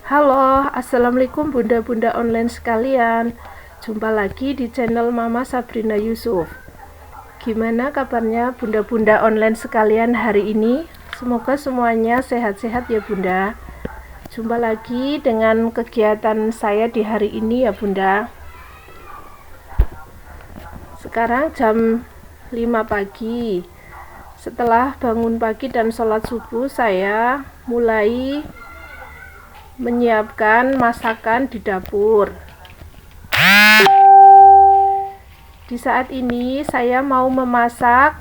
Halo, assalamualaikum bunda-bunda online sekalian. Jumpa lagi di channel Mama Sabrina Yusuf. Gimana kabarnya bunda-bunda online sekalian hari ini? Semoga semuanya sehat-sehat ya bunda. Jumpa lagi dengan kegiatan saya di hari ini ya bunda. Sekarang jam 5 pagi. Setelah bangun pagi dan sholat subuh, saya mulai menyiapkan masakan di dapur. Di saat ini saya mau memasak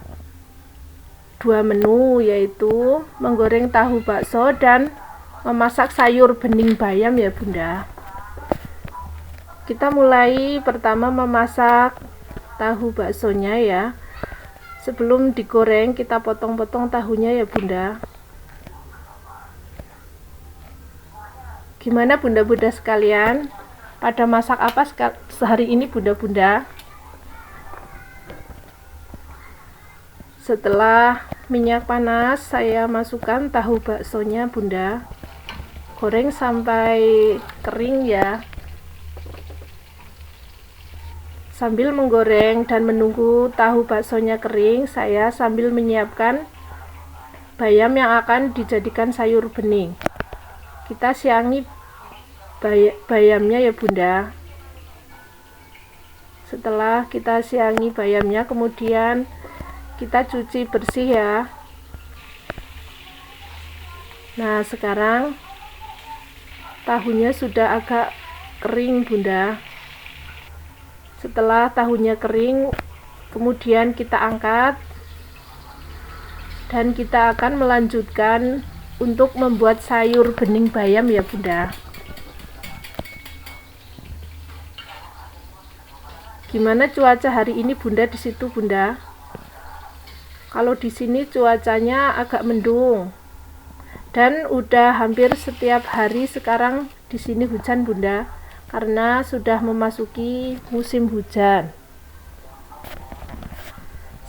dua menu, yaitu menggoreng tahu bakso dan memasak sayur bening bayam ya bunda. Kita mulai pertama memasak tahu baksonya ya. Sebelum digoreng kita potong-potong tahunya ya bunda. Gimana bunda-bunda sekalian? Pada masak apa sehari ini bunda-bunda? Setelah minyak panas, saya masukkan tahu baksonya bunda. Goreng sampai kering ya. Sambil menggoreng dan menunggu tahu baksonya kering, saya sambil menyiapkan bayam yang akan dijadikan sayur bening. Kita siangi bayamnya ya bunda. Setelah kita siangi bayamnya, kemudian kita cuci bersih ya. Nah sekarang tahunya sudah agak kering bunda. Setelah tahunya kering, kemudian kita angkat dan kita akan melanjutkan untuk membuat sayur bening bayam ya bunda. Gimana cuaca hari ini bunda di situ bunda? Kalau di sini cuacanya agak mendung dan udah hampir setiap hari sekarang di sini hujan bunda, karena sudah memasuki musim hujan.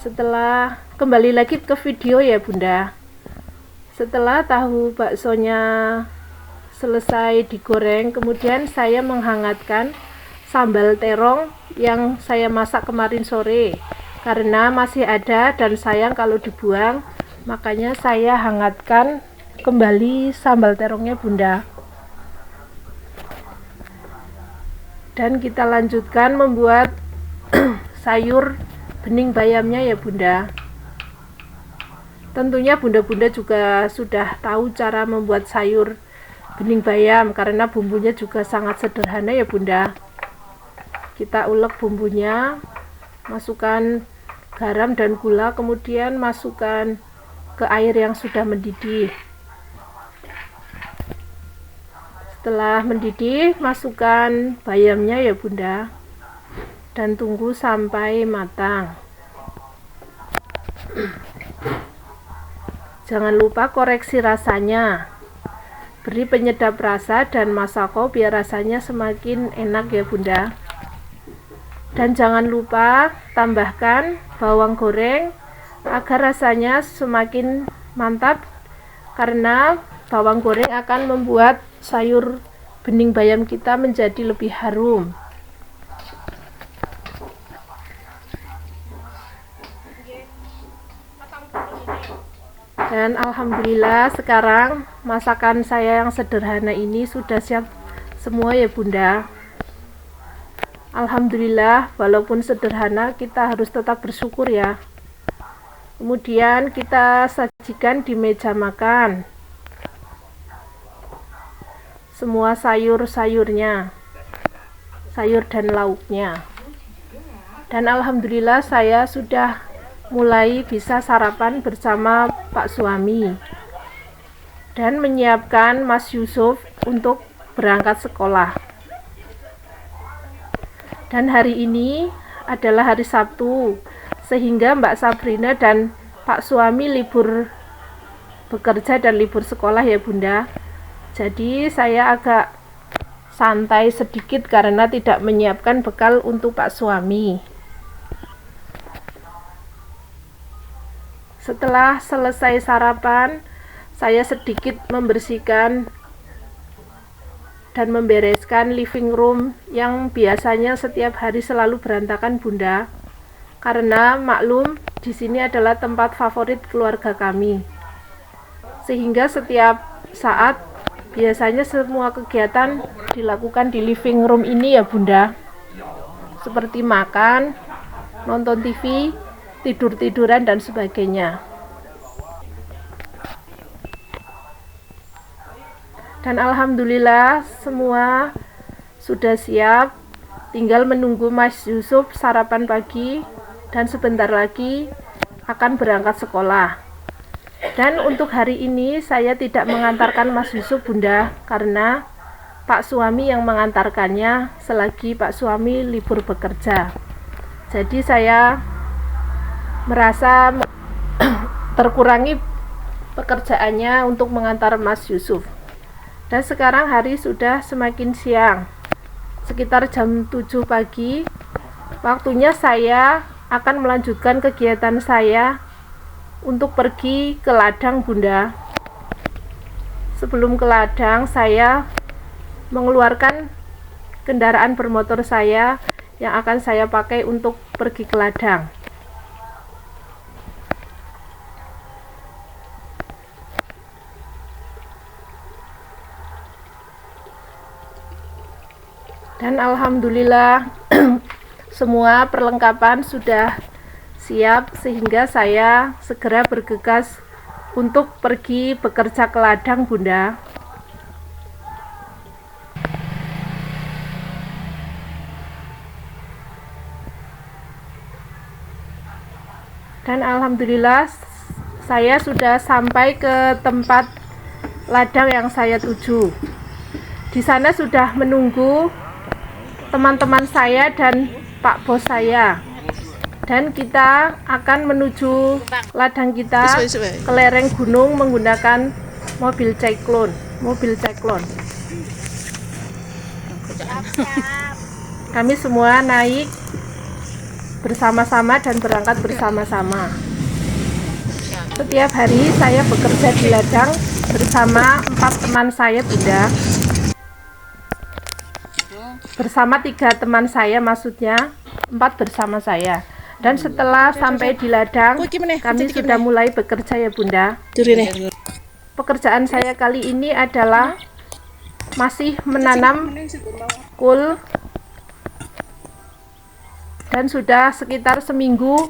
Setelah kembali lagi ke video ya bunda. Setelah tahu baksonya selesai digoreng, kemudian saya menghangatkan sambal terong yang saya masak kemarin sore, karena masih ada dan sayang kalau dibuang, makanya saya hangatkan kembali sambal terongnya bunda. Dan kita lanjutkan membuat sayur bening bayamnya ya bunda. Tentunya bunda-bunda juga sudah tahu cara membuat sayur bening bayam, karena bumbunya juga sangat sederhana ya bunda. Kita ulek bumbunya, masukkan garam dan gula, kemudian masukkan ke air yang sudah mendidih. Setelah mendidih, masukkan bayamnya ya bunda, dan tunggu sampai matang. Jangan lupa koreksi rasanya, beri penyedap rasa dan masako biar rasanya semakin enak ya bunda. Dan jangan lupa tambahkan bawang goreng agar rasanya semakin mantap, karena bawang goreng akan membuat sayur bening bayam kita menjadi lebih harum. Dan alhamdulillah sekarang masakan saya yang sederhana ini sudah siap semua ya bunda. Alhamdulillah, walaupun sederhana kita harus tetap bersyukur ya. Kemudian kita sajikan di meja makan semua sayur-sayurnya, sayur dan lauknya. Dan alhamdulillah saya sudah mulai bisa sarapan bersama Pak suami dan menyiapkan Mas Yusuf untuk berangkat sekolah. Dan hari ini adalah hari Sabtu, sehingga Mbak Sabrina dan Pak suami libur bekerja dan libur sekolah ya bunda. Jadi saya agak santai sedikit karena tidak menyiapkan bekal untuk Pak suami. Setelah selesai sarapan, saya sedikit membersihkan dan membereskan living room yang biasanya setiap hari selalu berantakan Bunda. Karena maklum di sini adalah tempat favorit keluarga kami. Sehingga setiap saat biasanya semua kegiatan dilakukan di living room ini ya Bunda. Seperti makan, nonton TV, tidur-tiduran dan sebagainya. Dan alhamdulillah semua sudah siap, tinggal menunggu Mas Yusuf sarapan pagi dan sebentar lagi akan berangkat sekolah. Dan untuk hari ini saya tidak mengantarkan Mas Yusuf Bunda, karena Pak suami yang mengantarkannya selagi Pak suami libur bekerja. Jadi saya merasa terkurangi pekerjaannya untuk mengantar Mas Yusuf. Dan sekarang hari sudah semakin siang, sekitar jam 7 pagi. Waktunya saya akan melanjutkan kegiatan saya untuk pergi ke ladang Bunda. Sebelum ke ladang, saya mengeluarkan kendaraan bermotor saya yang akan saya pakai untuk pergi ke ladang. Dan alhamdulillah semua perlengkapan sudah siap sehingga saya segera bergegas untuk pergi bekerja ke ladang Bunda. Dan alhamdulillah saya sudah sampai ke tempat ladang yang saya tuju. Di sana sudah menunggu teman-teman saya dan Pak Bos saya, dan kita akan menuju ladang kita ke lereng gunung menggunakan mobil cyclone. Kami semua naik bersama-sama dan berangkat bersama-sama. Setiap hari saya bekerja di ladang bersama 4 teman saya Bunda. Bersama 3 teman saya, maksudnya 4 bersama saya. Dan setelah sampai di ladang, kami sudah mulai bekerja ya Bunda. Pekerjaan saya kali ini adalah masih menanam kul, dan sudah sekitar seminggu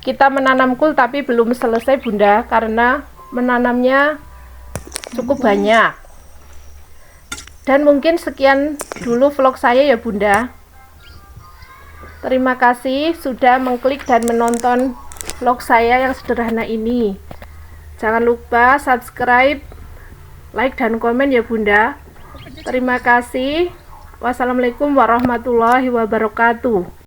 kita menanam kul, tapi belum selesai Bunda, karena menanamnya cukup banyak. Dan mungkin sekian dulu vlog saya ya Bunda. Terima kasih sudah mengklik dan menonton vlog saya yang sederhana ini. Jangan lupa subscribe, like dan komen ya Bunda. Terima kasih. Wassalamualaikum warahmatullahi wabarakatuh.